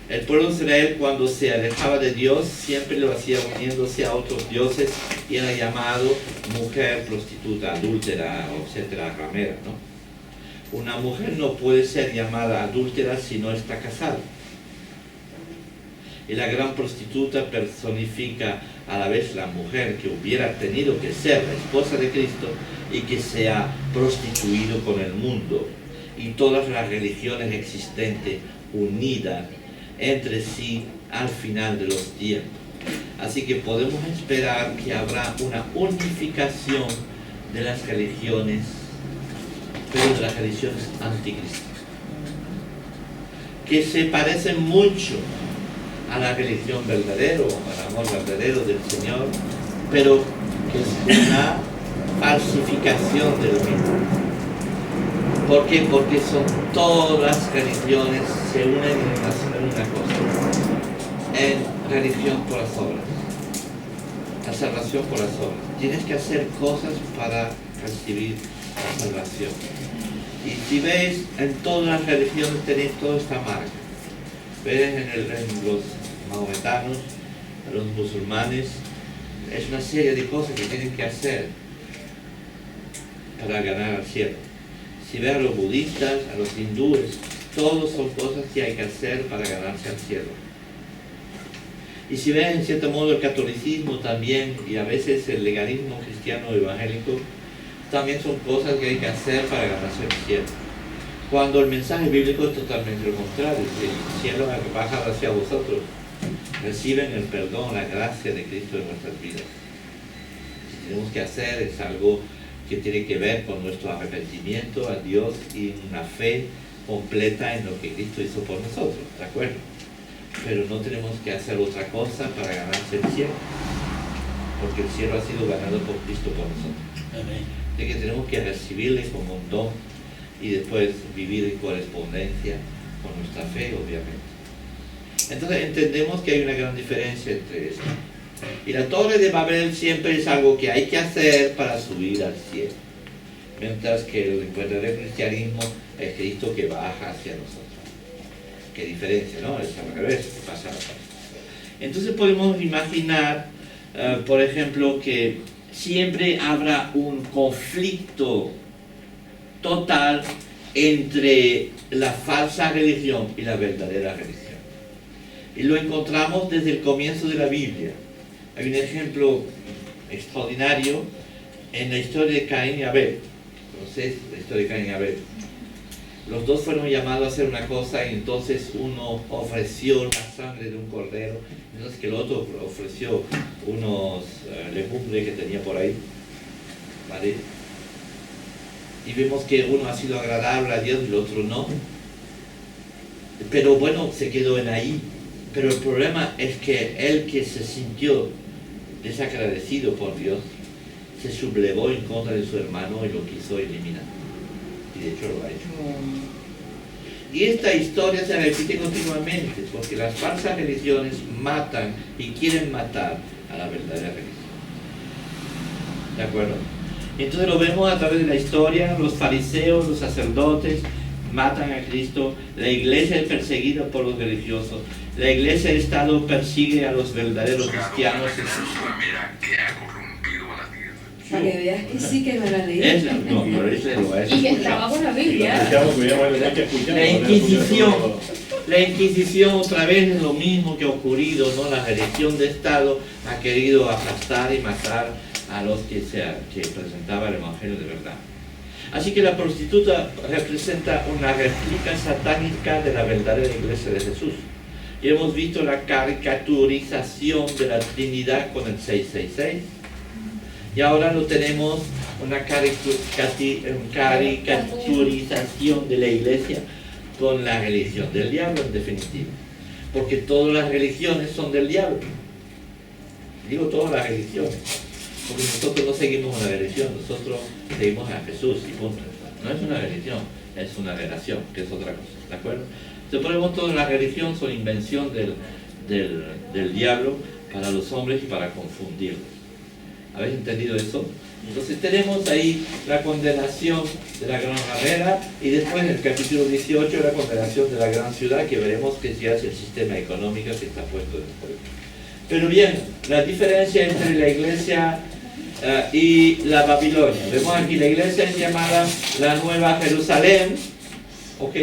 A: El pueblo de Israel, cuando se alejaba de Dios, siempre lo hacía uniéndose a otros dioses y era llamado mujer prostituta, adúltera, etcétera, ramera, ¿no? Una mujer no puede ser llamada adúltera si no está casada. Y la gran prostituta personifica a la vez la mujer que hubiera tenido que ser la esposa de Cristo y que se ha prostituido con el mundo y todas las religiones existentes unidas entre sí al final de los tiempos. Así que podemos esperar que habrá una unificación de las religiones, pero de las religiones anticristas, que se parecen mucho a la religión verdadera, al amor verdadero del Señor, pero que es una falsificación del mismo. ¿Por qué? Porque son todas las religiones se unen en una cosa, en religión por las obras, la salvación por las obras. Tienes que hacer cosas para recibir la salvación. Y si veis, en todas las religiones tenéis toda esta marca. Ves en los mahometanos, en los musulmanes, es una serie de cosas que tienen que hacer para ganar al cielo. Si ves a los budistas, a los hindúes, todos son cosas que hay que hacer para ganarse al cielo. Y si ves en cierto modo el catolicismo también, y a veces el legalismo cristiano evangélico, también son cosas que hay que hacer para ganarse el cielo. Cuando el mensaje bíblico es totalmente lo contrario, que el cielo baja hacia vosotros, reciben el perdón, la gracia de Cristo en nuestras vidas. Lo que tenemos que hacer es algo que tiene que ver con nuestro arrepentimiento a Dios y una fe completa en lo que Cristo hizo por nosotros, ¿de acuerdo? Pero no tenemos que hacer otra cosa para ganarse el cielo, porque el cielo ha sido ganado por Cristo por nosotros.
C: Amén.
A: De que tenemos que recibirle como un don y después vivir en correspondencia con nuestra fe, obviamente. Entonces entendemos que hay una gran diferencia entre esto. Y la torre de Babel siempre es algo que hay que hacer para subir al cielo, mientras que el verdadero cristianismo es Cristo que baja hacia nosotros. Qué diferencia, ¿no? Es al revés, pasa. Entonces podemos imaginar, por ejemplo, que siempre habrá un conflicto total entre la falsa religión y la verdadera religión. Y lo encontramos desde el comienzo de la Biblia. Hay un ejemplo extraordinario en la historia de Caín y Abel. ¿Conocéis la historia de Caín y Abel? Los dos fueron llamados a hacer una cosa y entonces uno ofreció la sangre de un cordero, mientras que el otro ofreció unos legumbres que tenía por ahí, ¿vale? Y vemos que uno ha sido agradable a Dios y el otro no. Pero bueno, se quedó en ahí. Pero el problema es que él que se sintió desagradecido por Dios, se sublevó en contra de su hermano y lo quiso eliminar. Y de hecho lo ha hecho. Y esta historia se repite continuamente, porque las falsas religiones matan y quieren matar a la verdadera religión. ¿De acuerdo? Entonces lo vemos a través de la historia, los fariseos, los sacerdotes matan a Cristo, la iglesia es perseguida por los religiosos, la iglesia de Estado persigue a los verdaderos cristianos.
E: Para que veas que sí que me la leí.
A: No, pero ese lo es.
F: Y que estaba con la Biblia.
A: La Inquisición otra vez es lo mismo que ha ocurrido, ¿no? La religión de Estado ha querido aplastar y matar a los que presentaban el Evangelio de verdad. Así que la prostituta representa una réplica satánica de la verdadera iglesia de Jesús. Y hemos visto la caricaturización de la Trinidad con el 666. Y ahora lo tenemos una caricaturización de la iglesia con la religión del diablo, en definitiva. Porque todas las religiones son del diablo. Digo todas las religiones. Porque nosotros no seguimos una religión, nosotros seguimos a Jesús y punto. No es una religión, es una relación, que es otra cosa. ¿De acuerdo? Entonces ponemos toda la religión, son invención del diablo para los hombres y para confundirlos. ¿Habéis entendido eso? Entonces tenemos ahí la condenación de la gran ramera y después en el capítulo 18 la condenación de la gran ciudad, que veremos que ya es el sistema económico que está puesto después. Pero bien, la diferencia entre la iglesia y la Babilonia. Vemos aquí la iglesia es llamada la Nueva Jerusalén, ¿ok?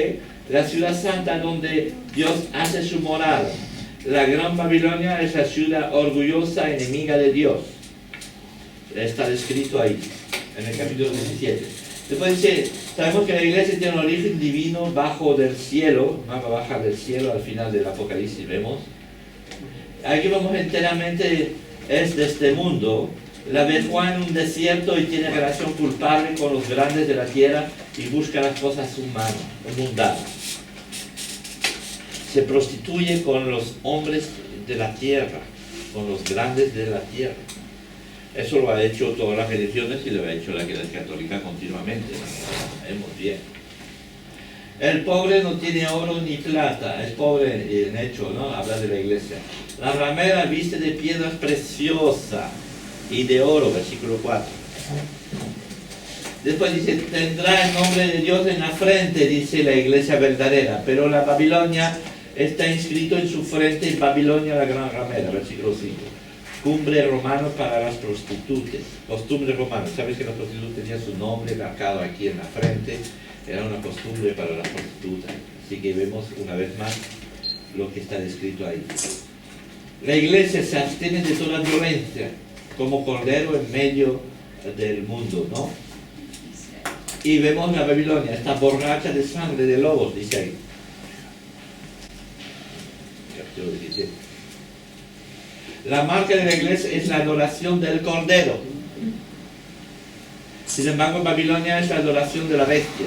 A: La ciudad santa donde Dios hace su morada. La gran Babilonia es la ciudad orgullosa, enemiga de Dios. Está descrito ahí, en el capítulo 17. Después dice, sabemos que la iglesia tiene un origen divino bajo del cielo, baja del cielo al final del Apocalipsis, vemos. Aquí vemos enteramente, es de este mundo, la ve Juan en un desierto y tiene relación culpable con los grandes de la tierra y busca las cosas humanas, mundanas. Se prostituye con los hombres de la tierra, con los grandes de la tierra. Eso lo ha hecho todas las religiones y lo ha hecho la Iglesia Católica continuamente. Sabemos bien. El pobre no tiene oro ni plata, es pobre en hecho, ¿no? Habla de la iglesia. La ramera viste de piedras preciosas y de oro, versículo 4. Después dice, tendrá el nombre de Dios en la frente, dice la iglesia verdadera, pero la Babilonia está inscrito en su frente, Babilonia la gran ramera, versículo 5. Cumbre romano para las prostitutas, costumbre romana. ¿Sabes que las prostitutas tenían su nombre marcado aquí en la frente? Era una costumbre para las prostitutas. Así que vemos una vez más lo que está descrito ahí. La iglesia se abstiene de toda violencia, como cordero en medio del mundo, ¿no? Y vemos la Babilonia, está borracha de sangre de lobos, dice ahí. Capítulo 17. La marca de la iglesia es la adoración del cordero. Sin embargo, en Babilonia es la adoración de la bestia.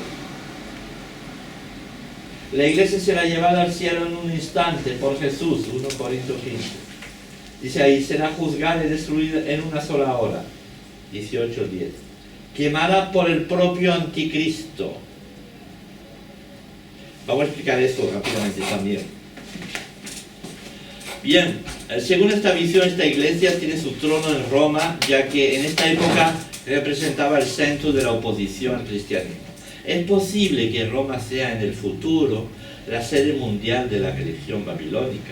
A: La iglesia será llevada al cielo en un instante por Jesús, 1 Corintios 15. Dice ahí, será juzgada y destruida en una sola hora, 18:10. Quemada por el propio anticristo. Vamos a explicar esto rápidamente también. Bien, según esta visión, esta iglesia tiene su trono en Roma, ya que en esta época representaba el centro de la oposición al cristianismo. Es posible que Roma sea en el futuro la sede mundial de la religión babilónica.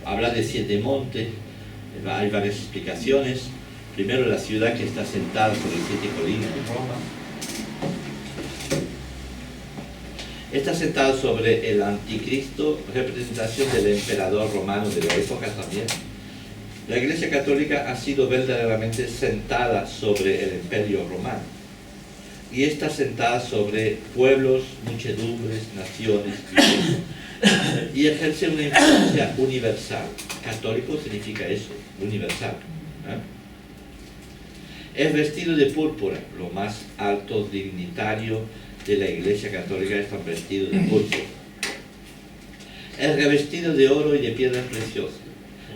A: Habla de 7 montes, hay varias explicaciones. Primero, la ciudad que está sentada sobre 7 colinas de Roma. Está sentado sobre el anticristo, representación del emperador romano de la época también. La Iglesia Católica ha sido verdaderamente sentada sobre el imperio romano. Y está sentada sobre pueblos, muchedumbres, naciones, y ejerce una influencia universal. Católico significa eso, universal. Es vestido de púrpura, lo más alto dignitario de la Iglesia Católica está vestido de púrpura. Es revestido de oro y de piedras preciosas.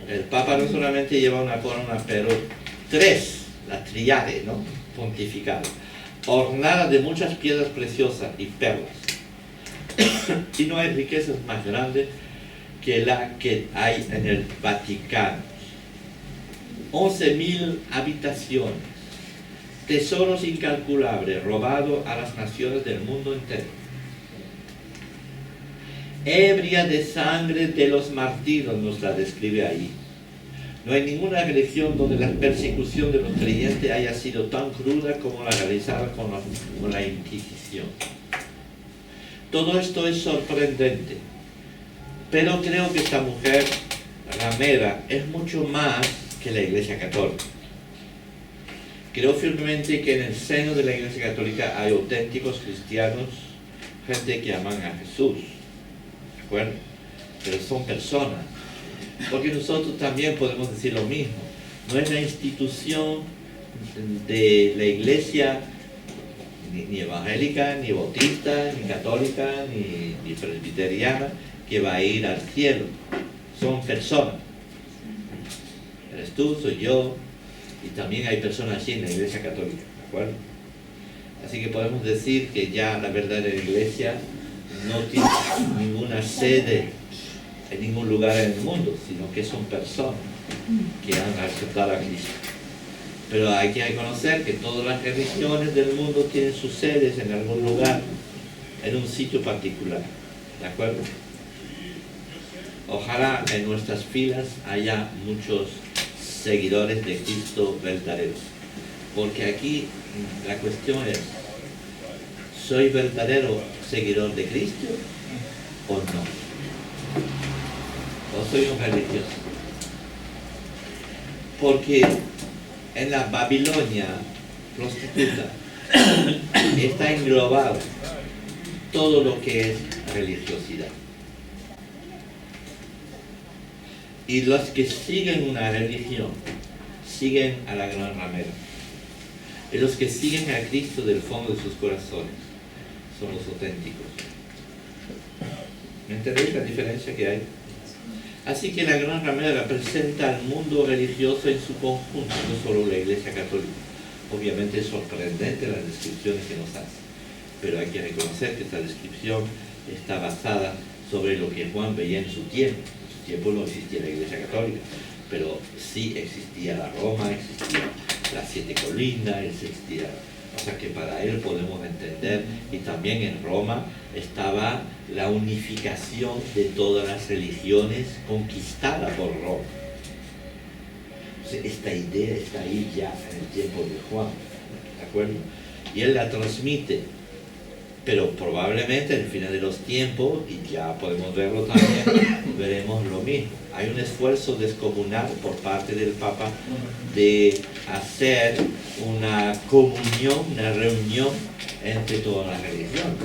A: El Papa no solamente lleva una corona, pero 3, la tríade, ¿no? Pontifical, ornada de muchas piedras preciosas y perlas. Y no hay riquezas más grandes que la que hay en el Vaticano. 11.000 habitaciones, tesoros incalculables robados a las naciones del mundo entero. Ebria de sangre de los martiros, nos la describe ahí. No hay ninguna religión donde la persecución de los creyentes haya sido tan cruda como la realizada con la Inquisición. Todo esto es sorprendente, pero creo que esta mujer ramera es mucho más que la Iglesia Católica. Creo firmemente que en el seno de la Iglesia Católica hay auténticos cristianos, gente que aman a Jesús, ¿de acuerdo? Pero son personas, porque nosotros también podemos decir lo mismo. No es la institución de la Iglesia ni evangélica, ni bautista, ni católica, ni presbiteriana que va a ir al cielo. Son personas. Eres tú, soy yo, y también hay personas así en la Iglesia Católica, ¿de acuerdo? Así que podemos decir que ya la verdadera Iglesia no tiene ninguna sede en ningún lugar en el mundo, sino que son personas que han aceptado a Cristo. Pero hay que reconocer que todas las religiones del mundo tienen sus sedes en algún lugar, en un sitio particular, ¿de acuerdo? Ojalá en nuestras filas haya muchos seguidores de Cristo verdaderos, porque aquí la cuestión es: ¿soy verdadero seguidor de Cristo o no? ¿O soy un religioso? Porque en la Babilonia prostituta está englobado todo lo que es religiosidad. Y los que siguen una religión siguen a la gran ramera. Y los que siguen a Cristo del fondo de sus corazones son los auténticos. ¿Me entendéis la diferencia que hay? Así que la gran ramera representa al mundo religioso en su conjunto, no solo la Iglesia Católica. Obviamente es sorprendente las descripciones que nos hace, pero hay que reconocer que esta descripción está basada sobre lo que Juan veía en su tiempo. En su tiempo no existía la Iglesia Católica, pero sí existía la Roma, existía las 7 colinas, existía... O sea que para él podemos entender, y también en Roma estaba la unificación de todas las religiones conquistada por Roma. O sea, esta idea está ahí ya en el tiempo de Juan, ¿de acuerdo? Y él la transmite, pero probablemente en el final de los tiempos, y ya podemos verlo también, veremos lo mismo. Hay un esfuerzo descomunal por parte del Papa de hacer una comunión, una reunión entre todas las religiones.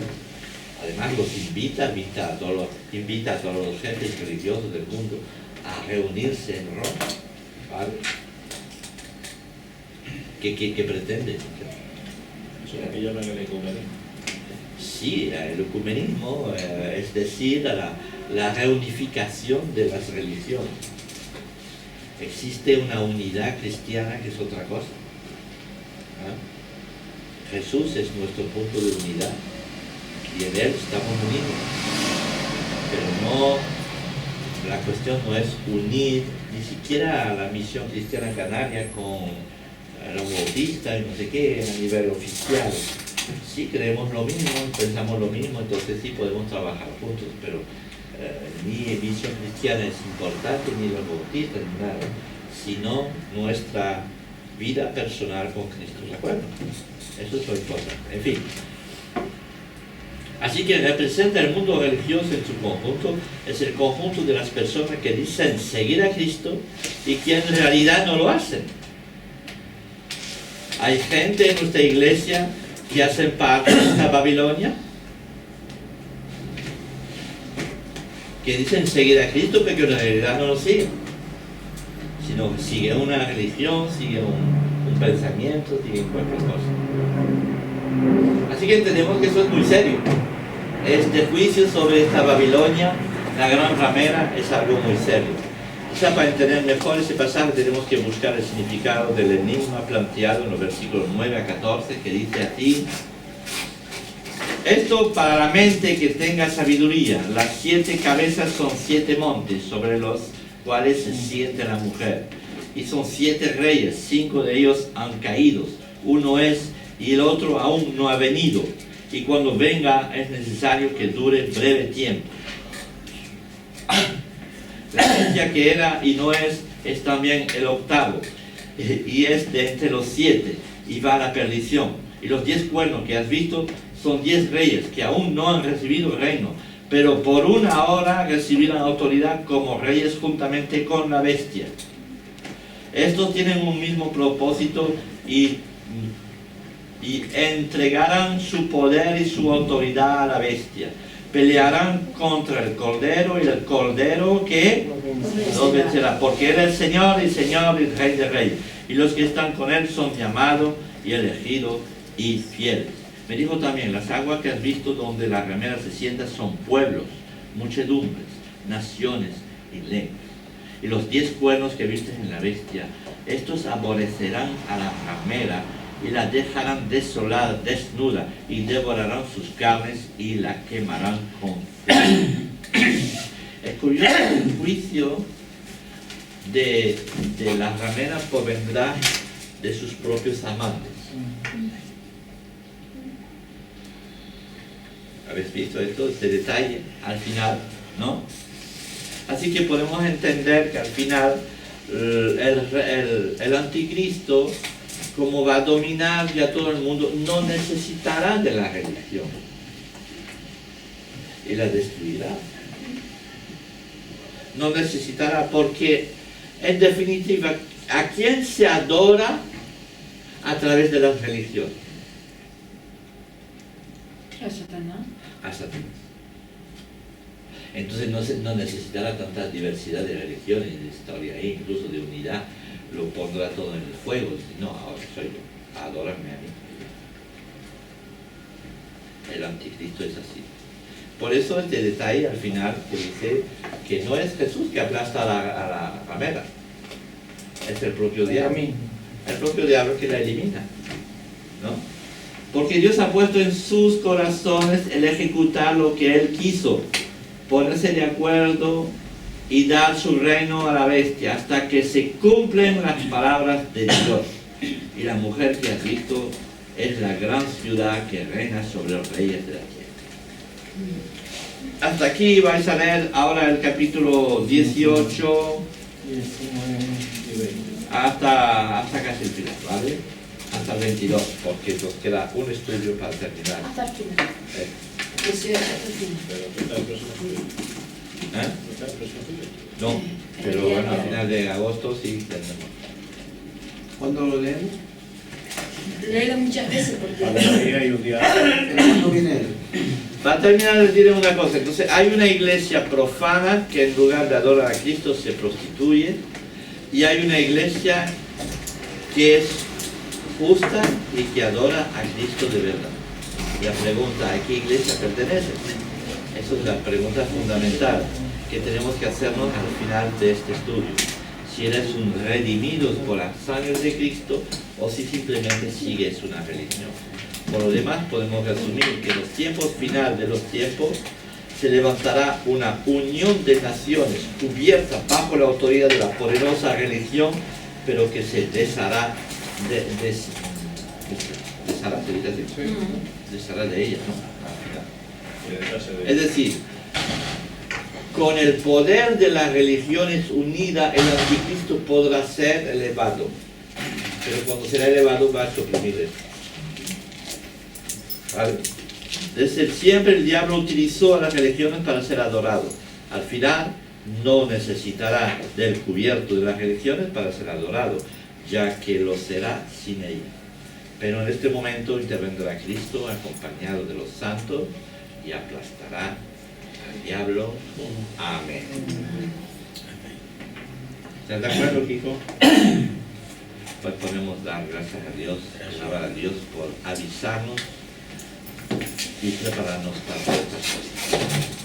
A: Además los invita a todos los jefes religiosos del mundo a reunirse en Roma, ¿vale? ¿Qué pretende?
B: Eso es lo que llaman el ecumenismo.
A: Sí, el ecumenismo, es decir, la reunificación de las religiones. Existe una unidad cristiana que es otra cosa. Jesús es nuestro punto de unidad y en Él estamos unidos. Pero no, la cuestión no es unir ni siquiera a la misión cristiana canaria con los bautistas y no sé qué a nivel oficial. Sí creemos lo mismo, pensamos lo mismo, entonces sí podemos trabajar juntos, pero ni misión cristiana es importante, ni los bautistas, ni nada, sino nuestra vida personal con Cristo, ¿de acuerdo? Eso es lo importante. En fin. Así que representa el mundo religioso en su conjunto, es el conjunto de las personas que dicen seguir a Cristo y que en realidad no lo hacen. Hay gente en nuestra iglesia que hacen parte de esta Babilonia, que dicen seguir a Cristo, pero que en realidad no lo siguen, sino que siguen una religión, siguen un pensamiento, siguen cualquier cosa. Así que entendemos que eso es muy serio. Este juicio sobre esta Babilonia, la gran ramera, es algo muy serio. Quizá para entender mejor ese pasaje tenemos que buscar el significado del enigma planteado en los versículos 9 a 14, que dice así: Esto para la mente que tenga sabiduría. Las 7 cabezas son 7 montes sobre los cuales se siente la mujer. Y son 7 reyes, 5 de ellos han caído. Uno es y el otro aún no ha venido. Y cuando venga es necesario que dure breve tiempo. La bestia que era y no es también el octavo. Y es de entre los 7 y va a la perdición. Y los 10 cuernos que has visto son 10 reyes que aún no han recibido el reino, pero por una hora recibirán autoridad como reyes juntamente con la bestia. Estos tienen un mismo propósito y entregarán su poder y su autoridad a la bestia. Pelearán contra el Cordero y el Cordero que los vencerá, porque Él es Señor y Señor y Rey de Reyes. Y los que están con Él son llamados y elegidos y fieles. Me dijo también, las aguas que has visto donde la ramera se sienta son pueblos, muchedumbres, naciones y lenguas. Y los 10 cuernos que viste en la bestia, estos aborrecerán a la ramera y la dejarán desolada, desnuda, y devorarán sus carnes y la quemarán con fuego. Es curioso que el juicio de la ramera provendrá de sus propios amantes. ¿Habéis visto esto? Este detalle al final, ¿no? Así que podemos entender que al final el anticristo, como va a dominar ya todo el mundo, no necesitará de la religión y la destruirá. No necesitará, porque en definitiva, ¿a quién se adora a través de las religiones?
E: A Satanás.
A: A Satanás. Entonces no necesitará tanta diversidad de religiones y de historia, e incluso de unidad. Lo pondrá todo en el fuego. No, ahora soy yo, adórame a mí. El anticristo es así. Por eso este detalle al final que dice que no es Jesús que aplasta a la ramera, es el propio diablo. El propio diablo que la elimina, ¿no? Porque Dios ha puesto en sus corazones el ejecutar lo que Él quiso, ponerse de acuerdo y dar su reino a la bestia hasta que se cumplen las palabras de Dios. Y la mujer que has visto es la gran ciudad que reina sobre los reyes de la tierra. Hasta aquí vais a leer ahora el capítulo 18 hasta casi el final, ¿vale? Hasta el 22, porque nos queda un estudio para terminar.
F: Hasta el final. Sí, hasta el final.
B: Pero ¿qué está el próximo estudio?
A: ¿Eh?
B: ¿No está el próximo estudio?
A: No, pero bueno, a final de agosto sí tenemos.
D: ¿Cuándo lo leemos?
F: Léelo muchas veces porque...
B: Cuando día y un día.
C: ¿Cuándo viene él?
A: Para terminar les diré una cosa. Entonces hay una iglesia profana que en lugar de adorar a Cristo se prostituye, y hay una iglesia que es justa y que adora a Cristo de verdad. La pregunta, ¿a qué iglesia perteneces? Esa es la pregunta fundamental que tenemos que hacernos al final de este estudio. Si eres un redimido por la sangre de Cristo o si simplemente sigues una religión. Por lo demás podemos resumir que en los tiempos finales de los tiempos se levantará una unión de naciones cubierta bajo la autoridad de la poderosa religión, pero que se deshará de ella, ¿no? Es decir, con el poder de las religiones unidas, el anticristo podrá ser elevado, pero cuando será elevado va a suprimir esto. ¿Vale? Desde siempre el diablo utilizó a las religiones para ser adorado. Al final no necesitará del cubierto de las religiones para ser adorado, ya que lo será sin ella. Pero en este momento intervendrá Cristo acompañado de los santos y aplastará al diablo. Amén. ¿Estás de acuerdo, Kiko? Pues podemos dar gracias a Dios, alabar a Dios por avisarnos y prepararnos para estas cosas.